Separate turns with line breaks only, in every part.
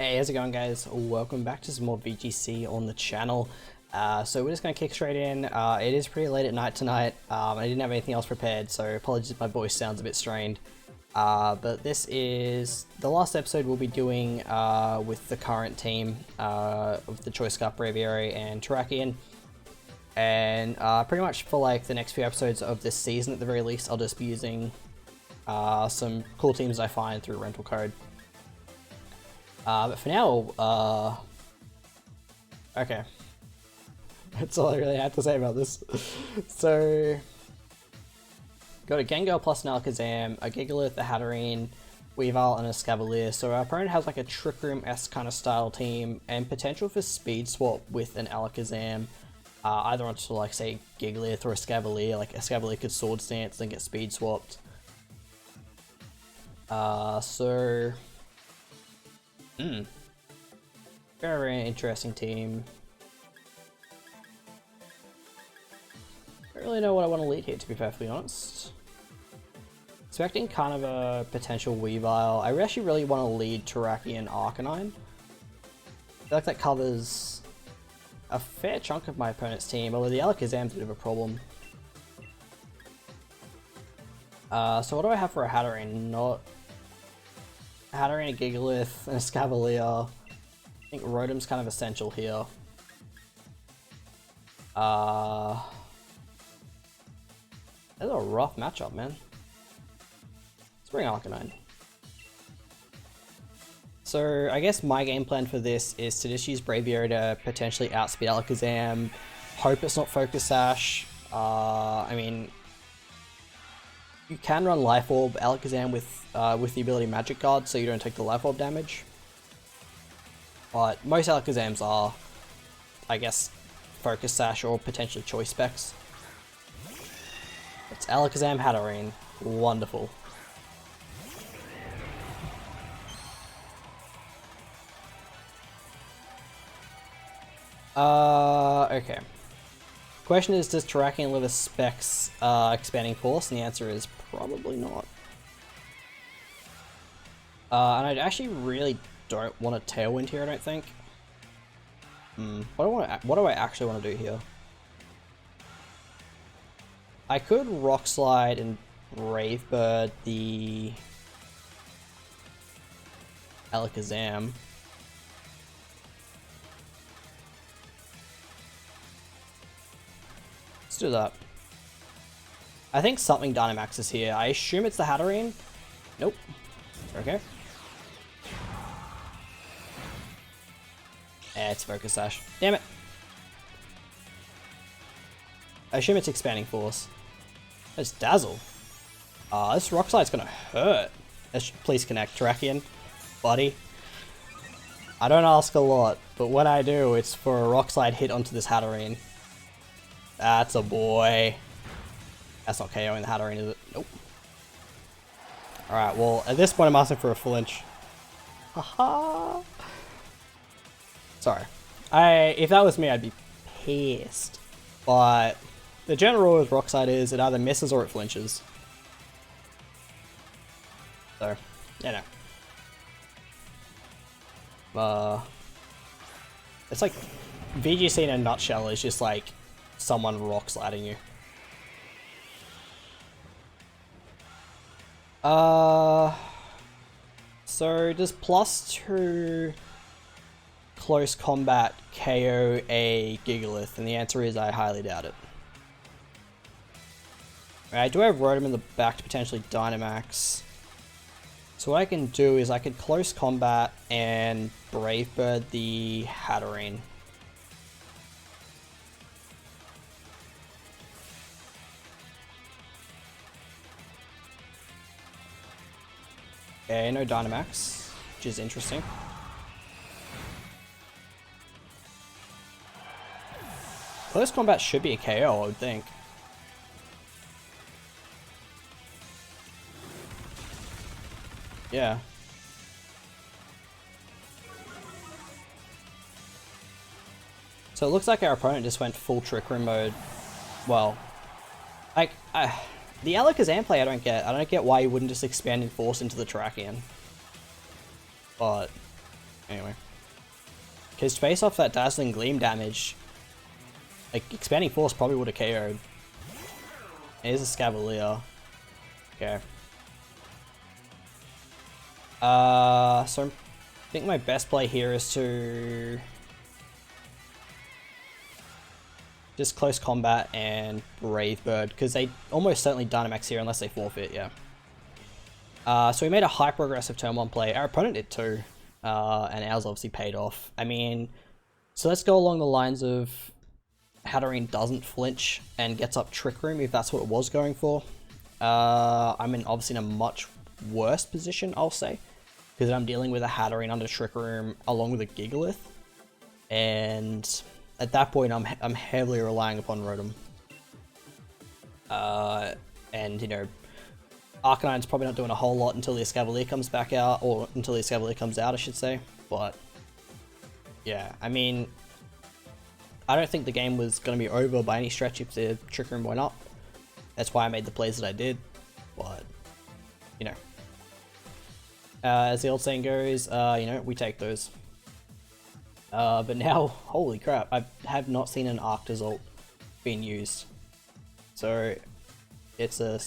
Hey, how's it going, guys? Welcome back to some more VGC on the channel. So we're just going to kick straight in. It is pretty late at night tonight. I didn't have anything else prepared, so apologies if my voice sounds a bit strained. But this is the last episode we'll be doing with the current team of the Choice Scarf Braviary and Terrakion. And pretty much for like the next few episodes of this season at the very least, I'll just be using some cool teams I find through rental code. But for now, okay. That's all I really had to say about this. So, got a Gengar plus an Alakazam, a Gigalith, a Hatterene, Weavile, and a Scavalier. So our opponent has like a Trick Room-esque kind of style team, and potential for speed swap with an Alakazam, either onto like say Gigalith or a Scavalier. Like a Scavalier could Sword Stance and get speed swapped. Very interesting team. I don't really know what I want to lead here, to be perfectly honest. Expecting kind of a potential Weavile. I actually really want to lead Terrakion Arcanine. I feel like that covers a fair chunk of my opponent's team, although the Alakazam's a bit of a problem. So what do I have for a Hatterene? Not a Hatterene, a Gigalith, and a Scavalier. I think Rotom's kind of essential here. That's a rough matchup, man. Let's bring Arcanine. So I guess my game plan for this is to just use Braviary to potentially outspeed Alakazam. Hope it's not Focus Sash. I mean, you can run Life Orb Alakazam with the ability Magic Guard, so you don't take the Life Orb damage. But most Alakazams are, I guess, Focus Sash or potentially Choice Specs. It's Alakazam Hatterene. Wonderful. Okay. Question is, does Terrakion live a Specs Expanding Force? And the answer is probably not. And I actually really don't want a Tailwind here, I don't think. What do I actually want to do here? I could Rock Slide and Brave Bird the Alakazam. Let's do that. I think something Dynamax is here. I assume it's the Hatterene. Nope. Okay. It's Focus Sash. Damn it. I assume it's Expanding Force. It's Dazzle. This Rock Slide's gonna hurt. Please connect, Terrakion. Buddy. I don't ask a lot, but when I do, it's for a Rock Slide hit onto this Hatterene. That's a boy. That's not KOing the Hatterene, is it? Nope. Alright, well, at this point I'm asking for a flinch. Haha. Sorry. If that was me, I'd be pissed. But the general rule with Rock Slide is it either misses or it flinches. So, you know. It's like VGC in a nutshell is just like someone Rock Sliding you. So does +2 close combat KO a Gigalith? And the answer is I highly doubt it. I do have Rotom in the back to potentially Dynamax. So what I can do is I could close combat and Brave Bird the Hatterene. Okay, no Dynamax, which is interesting. Close combat should be a KO, I would think. Yeah. So it looks like our opponent just went full Trick Room mode. Well, like, the Alakazam play I don't get. I don't get why you wouldn't just Expanding Force into the Terrakion. But Anyway. Because based off that Dazzling Gleam damage, like, Expanding Force probably would have KO'd. Here's a Scavalier. Okay. So I think my best play here is to just close combat and Brave Bird, because they almost certainly Dynamax here unless they forfeit, yeah. So we made a hyper-aggressive turn 1 play. Our opponent did too, and ours obviously paid off. I mean, so let's go along the lines of Hatterene doesn't flinch and gets up Trick Room if that's what it was going for. I'm obviously in a much worse position, I'll say, because I'm dealing with a Hatterene under Trick Room along with a Gigalith, and at that point I'm heavily relying upon Rotom. And you know, Arcanine's probably not doing a whole lot until the Escavalier comes back out, or until the Escavalier comes out, I should say. But yeah, I mean, I don't think the game was going to be over by any stretch if the Trick Room went up. That's why I made the plays that I did. But you know, as the old saying goes, you know, we take those. But now, holy crap, I have not seen an Arctazult being used. So it's a...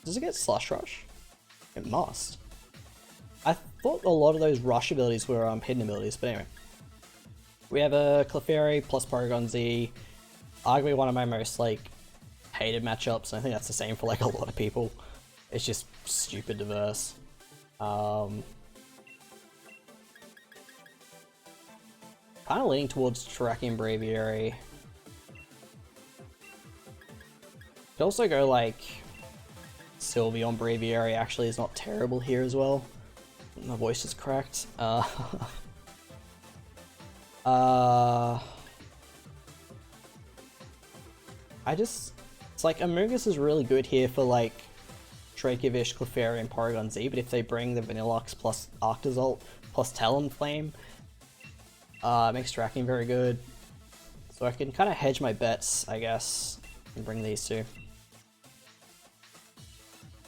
Does it get Slush Rush? It must. I thought a lot of those Rush abilities were hidden abilities, but anyway. We have a Clefairy plus Porygon Z. Arguably one of my most, like, hated matchups, and I think that's the same for, like, a lot of people. It's just stupid diverse. Kind of leaning towards Terrakion Braviary. Could also go, like, Sylveon Braviary actually is not terrible here as well. My voice is cracked. It's like Amoonguss is really good here for like Dracovish, Clefairy, and Porygon Z, but if they bring the Vanilluxe plus Arctazult plus Talonflame, it makes Terrakion very good. So I can kind of hedge my bets, I guess, and bring these two.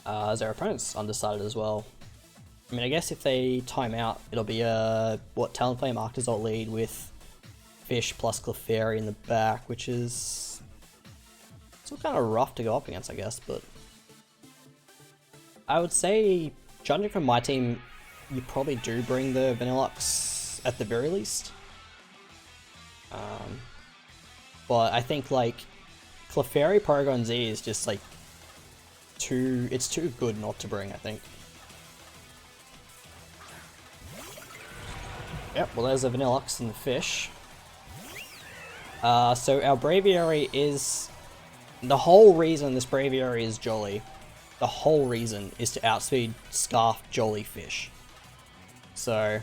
As our opponent's undecided as well. I mean, I guess if they time out, it'll be a Talonflame Arctazult lead with Fish plus Clefairy in the back, which is still kind of rough to go up against, I guess. But I would say, judging from my team, you probably do bring the Vanilluxe at the very least. But I think like Clefairy Porygon Z is just like it's too good not to bring, I think. Yep, well there's a Vanilluxe and the Fish. So our Braviary is... The whole reason this Braviary is Jolly, the whole reason is to outspeed Scarf, Jolly, Fish. So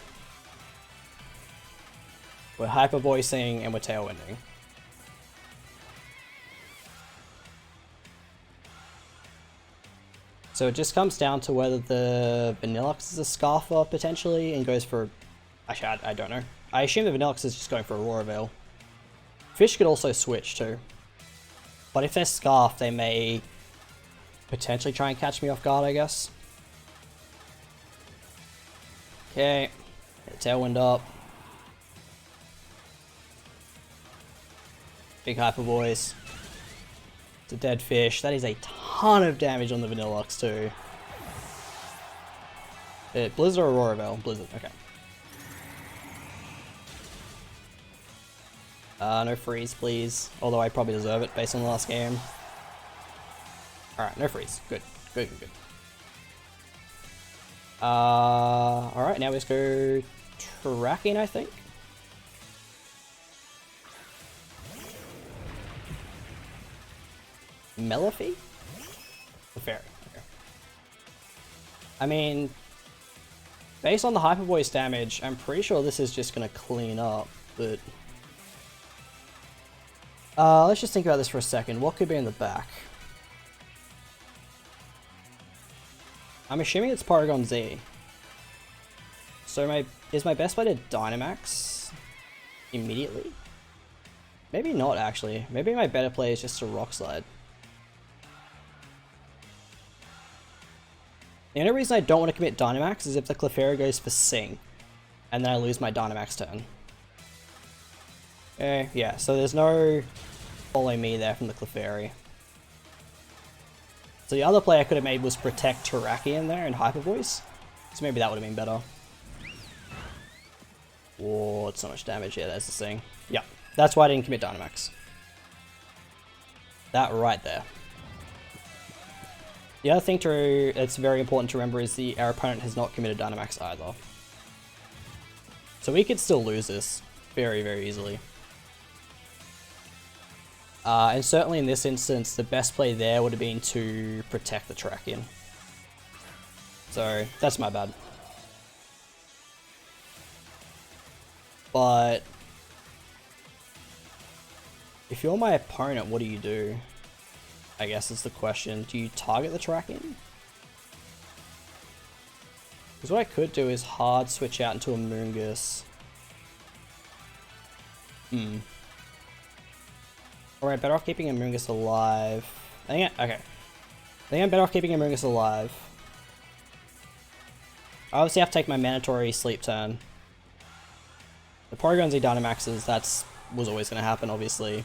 we're hyper voicing and we're tailwinding. So it just comes down to whether the Vanilluxe is a Scarfer potentially and goes for... Actually, I don't know. I assume the Vanilluxe is just going for Aurora Veil. Fish could also switch too. But if they're Scarf, they may potentially try and catch me off guard, I guess. Okay. Get Tailwind up. Big Hyper Voice. It's a dead fish. That is a ton of damage on the Vanilluxe too. Blizzard or Aurora Veil? Blizzard, okay. No freeze, please. Although I probably deserve it based on the last game. Alright, no freeze. Good. Good, good, good. Alright, now we just go Terrakion, I think. Melify? Fair. Okay. I mean, based on the Hyper Voice damage, I'm pretty sure this is just gonna clean up, but... let's just think about this for a second. What could be in the back? I'm assuming it's Porygon Z. So is my best play to Dynamax immediately? Maybe not, actually. Maybe my better play is just to Rock Slide. The only reason I don't want to commit Dynamax is if the Clefairy goes for Sing. and then I lose my Dynamax turn. Okay, yeah, so there's no follow me there from the Clefairy. So the other play I could have made was protect Terrakion there and Hyper Voice. So maybe that would have been better. Whoa, it's so much damage. Yeah, that's the thing. Yeah, that's why I didn't commit Dynamax. That right there. The other thing that's very important to remember is our opponent has not committed Dynamax either. So we could still lose this very, very easily. And certainly in this instance, the best play there would have been to protect the Terrakion. So that's my bad. But if you're my opponent, what do you do? I guess is the question. Do you target the Terrakion? Because what I could do is hard switch out into a Moongus. Alright, better off keeping a Moongus alive. Okay. I think I'm better off keeping a Moongus alive. I obviously have to take my mandatory sleep turn. The Porygon Z Dynamaxes, was always going to happen, obviously.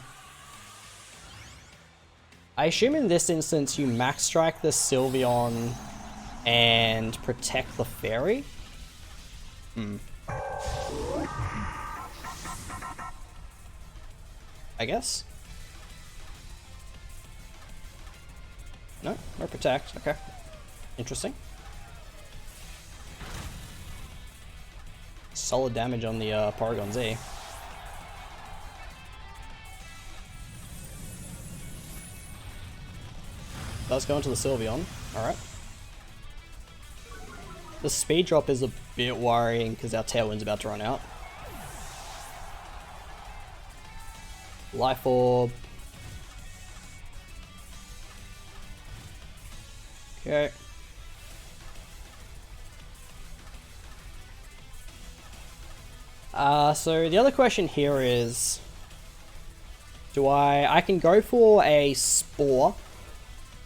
I assume in this instance you Max Strike the Sylveon and protect the Fairy? I guess? No protect, okay. Interesting. Solid damage on the Porygon Z. Does go into the Sylveon, alright. The speed drop is a bit worrying because our Tailwind's about to run out. Life Orb. Okay. So the other question here is, I can go for a Spore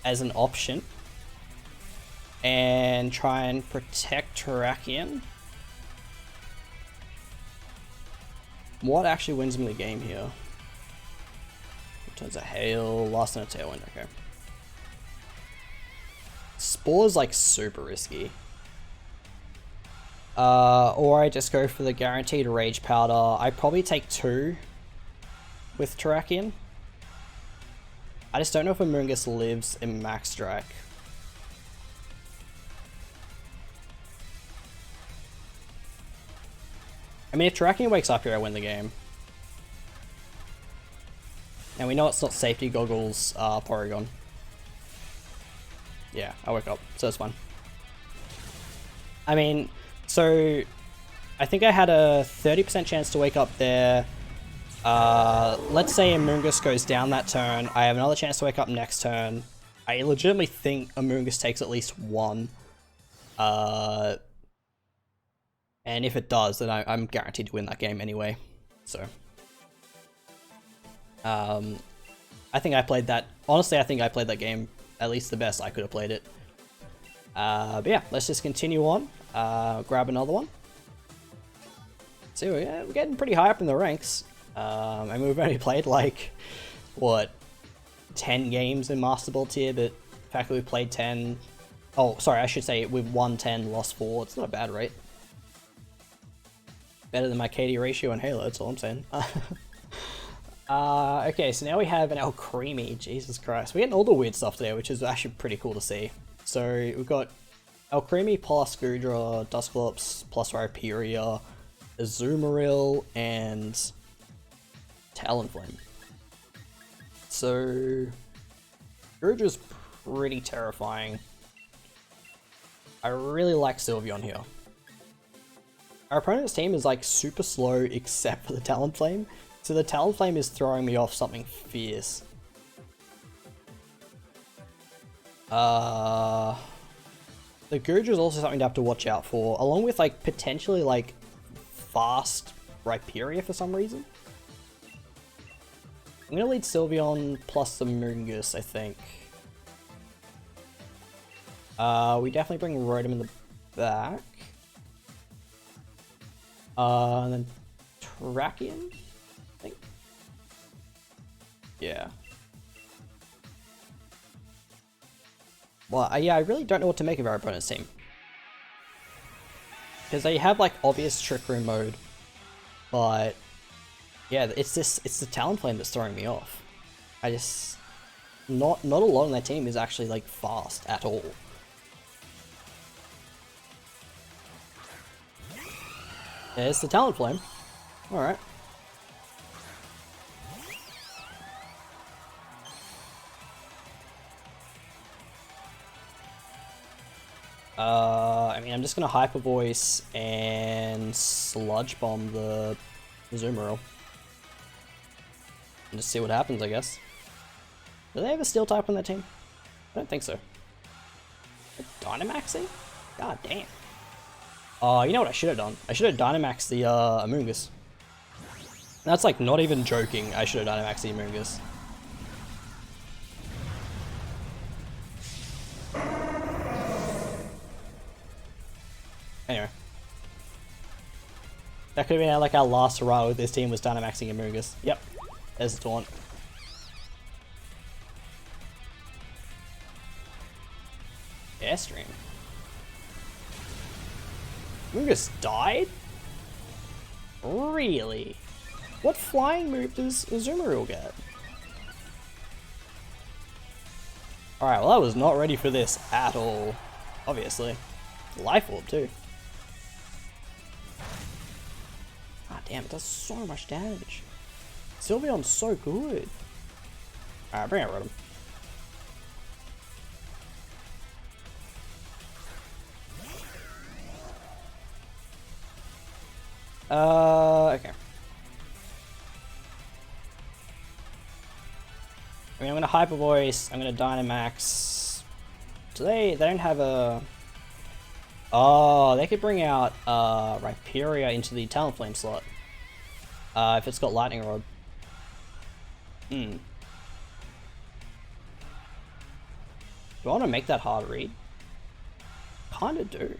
as an option and try and protect Terrakion. What actually wins me the game here? Turns a Hail, last and a Tailwind, okay. Spore's like super risky. Or I just go for the guaranteed Rage Powder. I probably take 2 with Terrakion. I just don't know if Amoonguss lives in Max Strike. I mean, if Terrakion wakes up here, I win the game. And we know it's not Safety Goggles, Porygon. Yeah, I wake up, so it's fine. I mean, so I think I had a 30% chance to wake up there. Let's say Amoonguss goes down that turn. I have another chance to wake up next turn. I legitimately think Amoonguss takes at least 1. And if it does, then I'm guaranteed to win that game anyway. So, I think I played that. Honestly, I think I played that game at least the best I could have played it. But yeah, let's just continue on. Grab another one. See, we're getting pretty high up in the ranks. I mean, we've only played like, what, 10 games in Master Ball tier, but the fact that we've played 10... Oh, sorry, I should say we've won 10, lost 4. It's not a bad rate. Better than my KD ratio in Halo, that's all I'm saying. Okay, so now we have an Alcremie. Jesus Christ. We're getting all the weird stuff today, which is actually pretty cool to see. So we've got Alcremie plus Goodra, Dusclops plus Rhyperior, Azumarill, and Talonflame. So Goodra's pretty terrifying. I really like Sylveon here. Our opponent's team is like super slow except for the Talonflame. So the Talonflame is throwing me off something fierce. The Goodra is also something to have to watch out for, along with like potentially like fast Rhyperior for some reason. I'm gonna lead Sylveon plus the Moongus, I think. We definitely bring Rotom in the back. And then Trakian, I think. Yeah. Well, yeah, I really don't know what to make of our opponent's team. Because they have like obvious trick room mode, but yeah, it's the Talonflame that's throwing me off. I just not a lot on their team is actually like fast at all. There's the Talonflame. All right. I mean, I'm just gonna Hyper Voice and Sludge Bomb the Azumarill. And just see what happens, I guess. Do they have a Steel type on their team? I don't think so. Dynamaxing? God damn. Oh, you know what I should have done? I should have Dynamaxed the Amoonguss. That's like not even joking. I should have Dynamaxed the Amoonguss. Anyway. That could have been like our last hurrah with this team was Dynamaxing Amoonguss. Yep. There's the taunt. Airstream. Amoonguss died? Really? What flying move does Azumarill get? Alright, well I was not ready for this at all. Obviously. Life Orb too. Ah damn, it does so much damage. Sylveon's so good. Alright, bring out Rotom. Okay. I mean, I'm gonna Hyper Voice, I'm gonna Dynamax. Do they don't have a... Oh, they could bring out Rhyperior into the Talonflame slot. If it's got Lightning Rod. Do I want to make that hard read? Kinda do.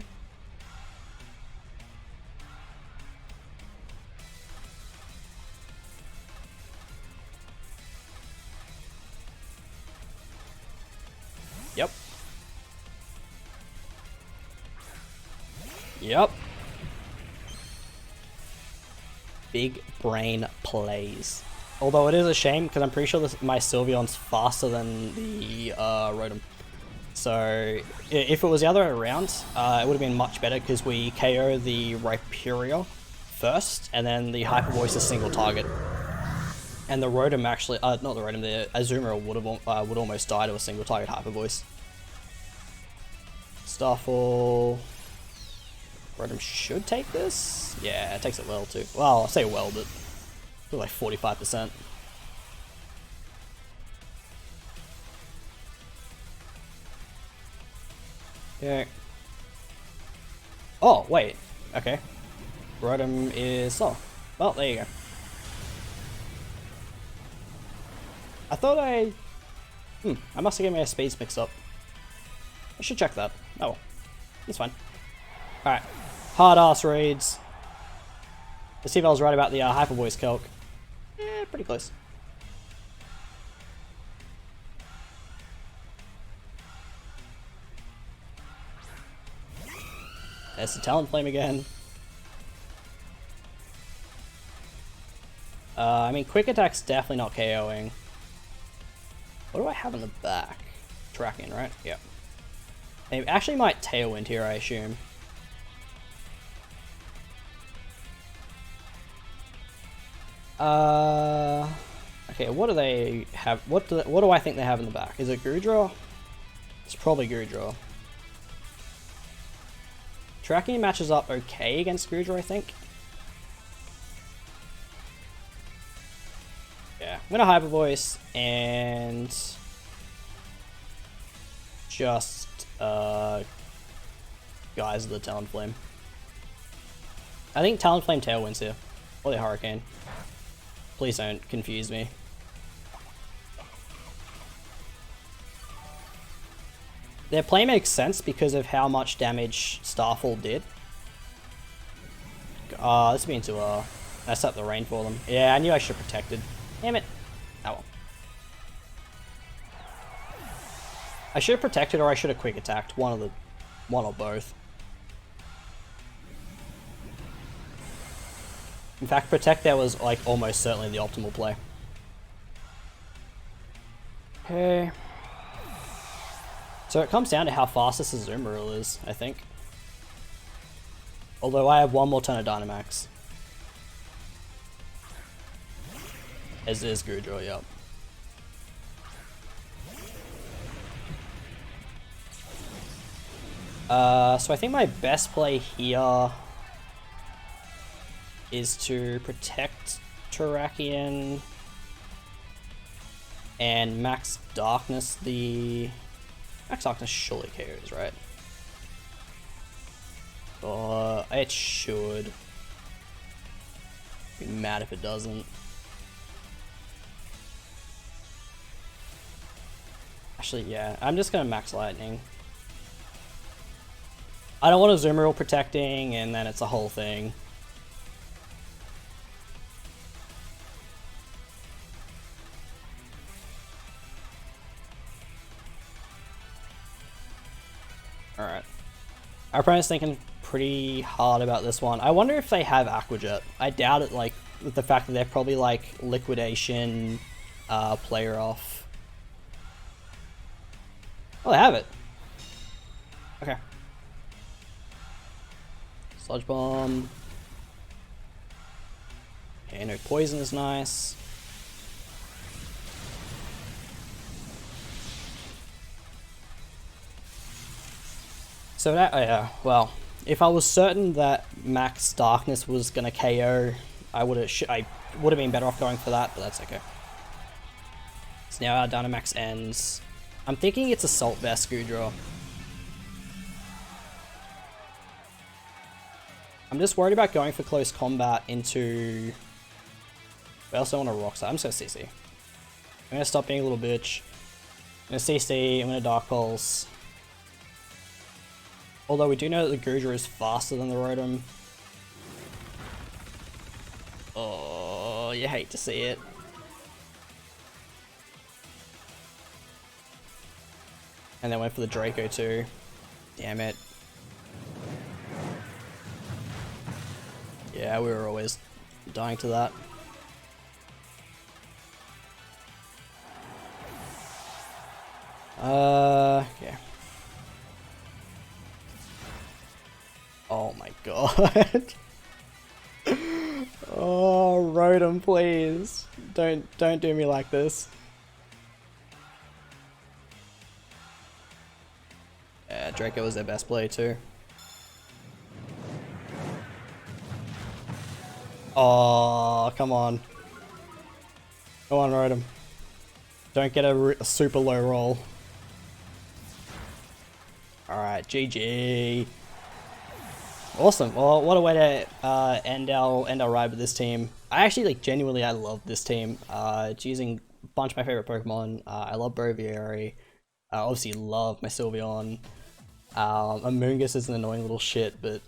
Yep. Yep. Big brain plays. Although it is a shame because I'm pretty sure my Sylveon's faster than the Rotom. So if it was the other way around, it would have been much better because we KO the Rhyperior first, and then the Hyper Voice is single target. And the Rotom actually, not the Rotom, the Azumarill would almost die to a single target Hyper Voice. Starfall. Rotom should take this? Yeah, it takes it well too. Well, I'll say well, but like 45%. Okay. Oh, wait. Okay. Rotom is... Oh. Well, there you go. I thought I must have given my speeds mixed up. I should check that. Oh well. It's fine. Alright. Hard ass reads. Let's see if I was right about the Hyper Voice calc. Pretty close. There's the Talonflame again. I mean, Quick Attack's definitely not KOing. What do I have in the back? Tracking, right? Yep. They actually might Tailwind here, I assume. Okay, what do they have? What do I think they have in the back? Is it Goodra? It's probably Goodra. Tracking matches up okay against Goodra, I think. Yeah, I'm gonna Hyper Voice and just guys the Talonflame. I think Talonflame Tailwinds here, or the Hurricane. Please don't confuse me. Their play makes sense because of how much damage Starfall did. This means to mess up the rain for them. Yeah, I knew I should have protected. Damn it. Oh well. I should have protected or I should have quick attacked. One or both. In fact, protect there was like almost certainly the optimal play. Okay. So it comes down to how fast this Azumarill is, I think. Although I have one more turn of Dynamax. As is Goodra, yep. So I think my best play here is to protect Terrakion and Max Darkness Max Darkness surely KOs, right? It should. Be mad if it doesn't. Actually, yeah, I'm just gonna Max Lightning. I don't want a Azumarill protecting, and then it's a whole thing. Alright. Our opponent's thinking pretty hard about this one. I wonder if they have Aqua Jet. I doubt it, like, with the fact that they're probably, like, Liquidation, player off. Oh, they have it. Okay. Sludge Bomb. Okay, no poison is nice. So that, yeah, well, if I was certain that Max Darkness was gonna KO, I would have been better off going for that, but that's okay. So now our Dynamax ends. I'm thinking it's Assault Vest Goodra. I'm just worried about going for close combat into... I also want a Rock Slide. I'm just gonna CC. I'm gonna stop being a little bitch. I'm gonna CC, I'm gonna Dark Pulse. Although we do know that the Goodra is faster than the Rotom. Oh, you hate to see it. And then went for the Draco too. Damn it. Yeah, we were always dying to that. Yeah. Oh my god. Oh, Rotom, please. Don't do me like this. Yeah, Draco was their best play too. Oh, come on. Come on, Rotom. Don't get a super low roll. Alright, GG. Awesome. Well, what a way to end our ride with this team. I actually, like, genuinely, I love this team. It's using a bunch of my favorite Pokemon. I love Braviary. I obviously love my Sylveon. Amoonguss is an annoying little shit, but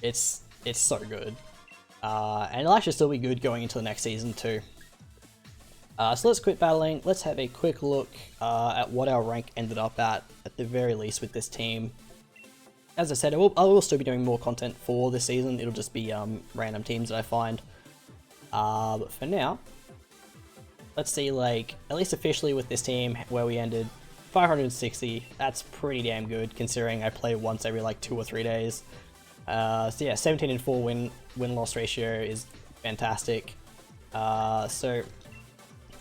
it's so good. And it'll actually still be good going into the next season too. So let's quit battling. Let's have a quick look at what our rank ended up at the very least with this team. As I said, I will still be doing more content for this season. It'll just be random teams that I find. But for now, let's see, like, at least officially with this team where we ended 560. That's pretty damn good considering I play once every like 2 or 3 days. So yeah, 17-4 win-loss ratio is fantastic. So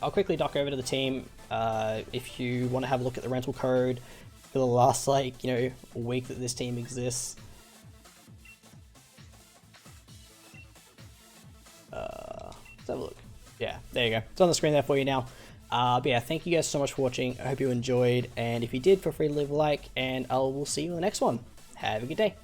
I'll quickly dock over to the team. If you want to have a look at the rental code for the last, like, you know, week that this team exists. Let's have a look. Yeah, there you go. It's on the screen there for you now. But yeah, thank you guys so much for watching. I hope you enjoyed, and if you did, feel free to leave a like, and I will see you in the next one. Have a good day.